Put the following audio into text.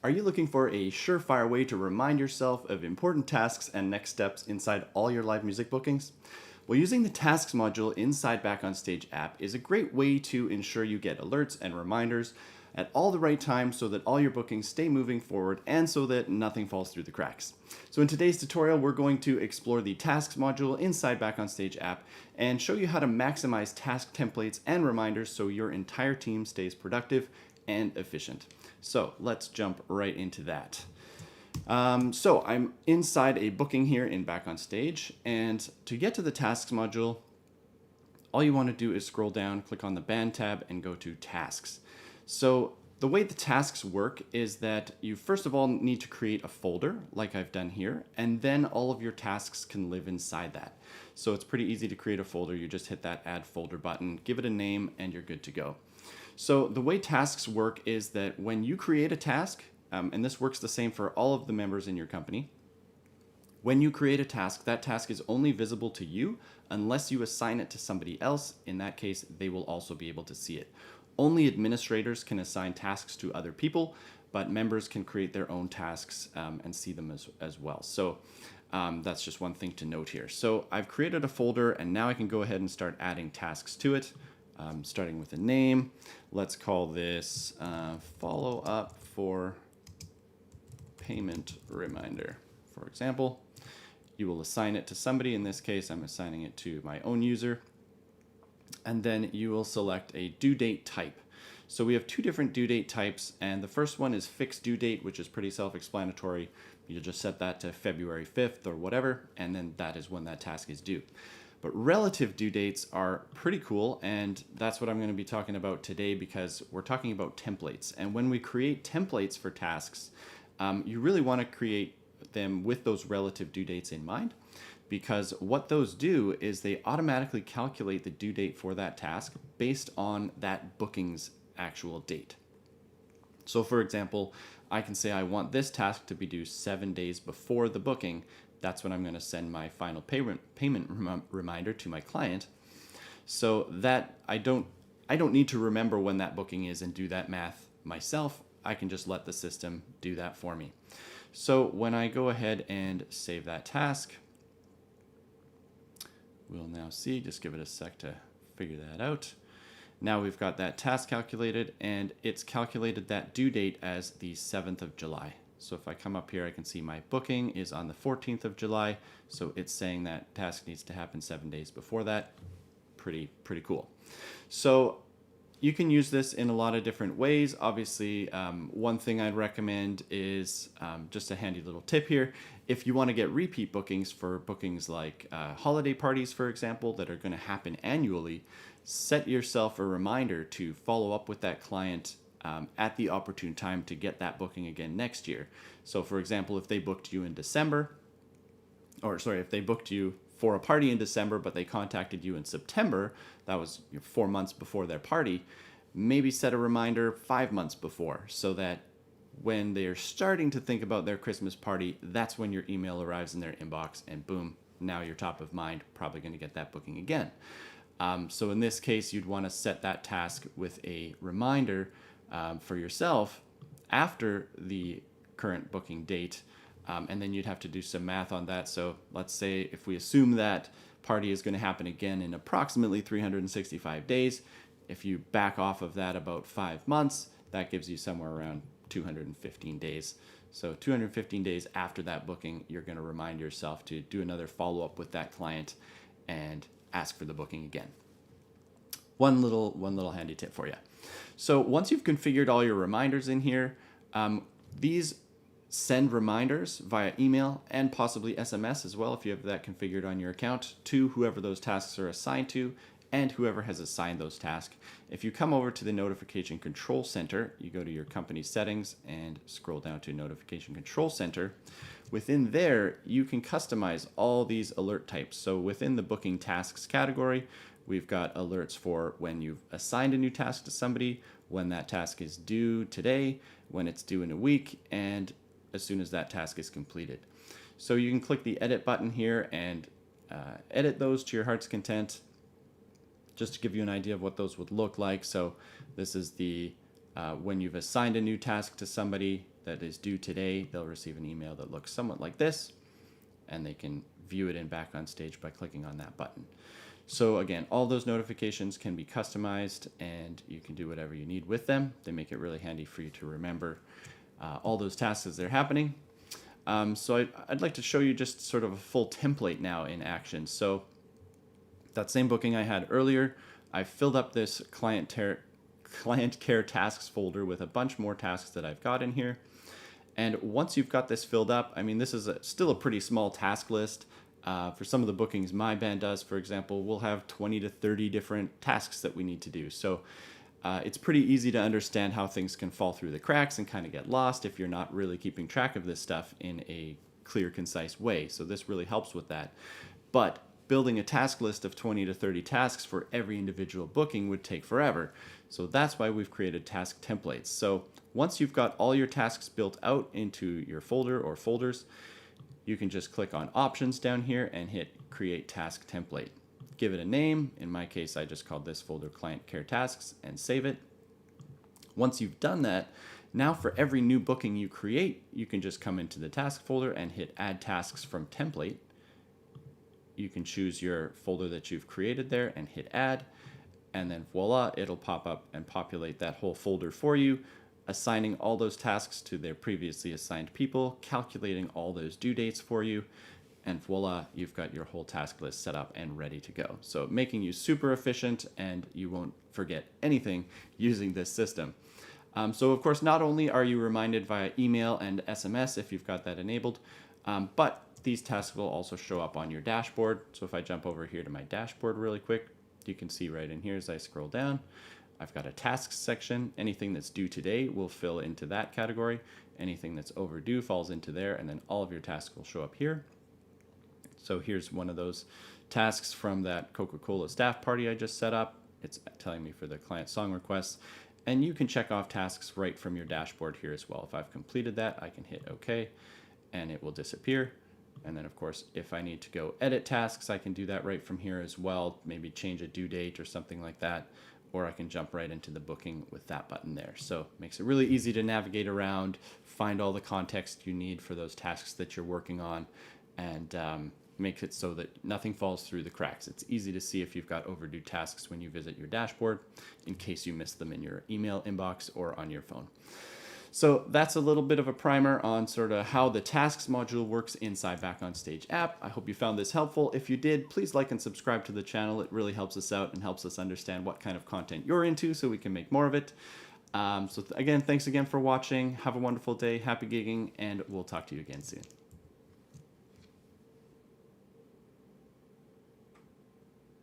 Are you looking for a surefire way to remind yourself of important tasks and next steps inside all your live music bookings? Well, using the Tasks module inside backonstageapp is a great way to ensure you get alerts and reminders at all the right times so that all your bookings stay moving forward and so that nothing falls through the cracks. So in today's tutorial, we're going to explore the Tasks module inside backonstageapp and show you how to maximize task templates and reminders so your entire team stays productive and efficient. So let's jump right into that. So I'm inside a booking here in BackOnStage, and to get to the Tasks module, all you want to do is scroll down, click on the Band tab, and go to Tasks. So the way the tasks work is that you first of all need to create a folder like I've done here, and then all of your tasks can live inside that. So it's pretty easy to create a folder. You just hit that Add Folder button, give it a name, and you're good to go. So the way tasks work is that when you create a task, and this works the same for all of the members in your company, when you create a task, that task is only visible to you unless you assign it to somebody else. In that case, they will also be able to see it. Only administrators can assign tasks to other people, but members can create their own tasks and see them as well. So that's just one thing to note here. So I've created a folder, and now I can go ahead and start adding tasks to it, starting with a name. Let's call this follow up for payment reminder, for example. You will assign it to somebody. In this case, I'm assigning it to my own user. And then you will select a due date type. So we have two different due date types, and the first one is fixed due date, which is pretty self-explanatory. You just set that to February 5th or whatever, and then that is when that task is due. But relative due dates are pretty cool, and that's what I'm going to be talking about today because we're talking about templates. And when we create templates for tasks, you really want to create them with those relative due dates in mind, because what those do is they automatically calculate the due date for that task based on that booking's actual date. So for example, I can say I want this task to be due 7 days before the booking. That's when I'm going to send my final payment reminder to my client, so that I don't need to remember when that booking is and do that math myself. I can just let the system do that for me. So when I go ahead and save that task, we'll now see, just give it a sec to figure that out. Now we've got that task calculated, and it's calculated that due date as the 7th of July. So if I come up here, I can see my booking is on the 14th of July. So it's saying that task needs to happen 7 days before that. Pretty cool. So you can use this in a lot of different ways. Obviously, one thing I'd recommend is just a handy little tip here. If you want to get repeat bookings for bookings like holiday parties, for example, that are going to happen annually, set yourself a reminder to follow up with that client at the opportune time to get that booking again next year. So for example, if they booked you in December, or sorry, if they booked you for a party in December, but they contacted you in September, that was 4 months before their party, maybe set a reminder 5 months before so that when they're starting to think about their Christmas party, that's when your email arrives in their inbox, and boom, now you're top of mind, probably going to get that booking again. So in this case, you'd want to set that task with a reminder for yourself after the current booking date. And then you'd have to do some math on that. So let's say if we assume that party is going to happen again in approximately 365 days, if you back off of that about 5 months, that gives you somewhere around 215 days. So 215 days after that booking, you're going to remind yourself to do another follow-up with that client and ask for the booking again. One little handy tip for you. So once you've configured all your reminders in here, these send reminders via email and possibly SMS as well, if you have that configured on your account, to whoever those tasks are assigned to and whoever has assigned those tasks. If you come over to the Notification Control Center, you go to your company settings and scroll down to Notification Control Center. Within there, you can customize all these alert types. So within the booking tasks category, we've got alerts for when you've assigned a new task to somebody, when that task is due today, when it's due in a week, and as soon as that task is completed. So you can click the edit button here and edit those to your heart's content, just to give you an idea of what those would look like. So this is the when you've assigned a new task to somebody, that is due today, they'll receive an email that looks somewhat like this, and they can view it in Back on Stage by clicking on that button. So again, all those notifications can be customized, and you can do whatever you need with them. They make it really handy for you to remember all those tasks as they're happening. So I'd like to show you just sort of a full template now in action. So that same booking I had earlier, I filled up this client care tasks folder with a bunch more tasks that I've got in here. And once you've got this filled up, I mean, this is still a pretty small task list. For some of the bookings my band does, for example, we'll have 20 to 30 different tasks that we need to do. So it's pretty easy to understand how things can fall through the cracks and kind of get lost if you're not really keeping track of this stuff in a clear, concise way. So this really helps with that. But building a task list of 20 to 30 tasks for every individual booking would take forever. So that's why we've created task templates. So once you've got all your tasks built out into your folder or folders, you can just click on Options down here and hit Create Task Template. Give it a name. In my case, I just called this folder Client Care Tasks, and save it. Once you've done that, now for every new booking you create, you can just come into the task folder and hit Add Tasks from Template. You can choose your folder that you've created there and hit Add, and then voila, it'll pop up and populate that whole folder for you, assigning all those tasks to their previously assigned people, calculating all those due dates for you, and voila, you've got your whole task list set up and ready to go. So making you super efficient, and you won't forget anything using this system. So of course, not only are you reminded via email and SMS if you've got that enabled, but these tasks will also show up on your dashboard. So if I jump over here to my dashboard really quick, you can see right in here as I scroll down, I've got a tasks section. Anything that's due today will fill into that category. Anything that's overdue falls into there, and then all of your tasks will show up here. So here's one of those tasks from that Coca-Cola staff party I just set up. It's telling me for the client song requests. And you can check off tasks right from your dashboard here as well. If I've completed that, I can hit OK, and it will disappear. And then, of course, if I need to go edit tasks, I can do that right from here as well. Maybe change a due date or something like that. Or I can jump right into the booking with that button there. So it makes it really easy to navigate around, find all the context you need for those tasks that you're working on, and makes it so that nothing falls through the cracks. It's easy to see if you've got overdue tasks when you visit your dashboard, in case you missed them in your email inbox or on your phone. So that's a little bit of a primer on sort of how the tasks module works inside Back on Stage app. I hope you found this helpful. If you did, please like and subscribe to the channel. It really helps us out and helps us understand what kind of content you're into so we can make more of it. Again, thanks again for watching. Have a wonderful day. Happy gigging, and we'll talk to you again soon.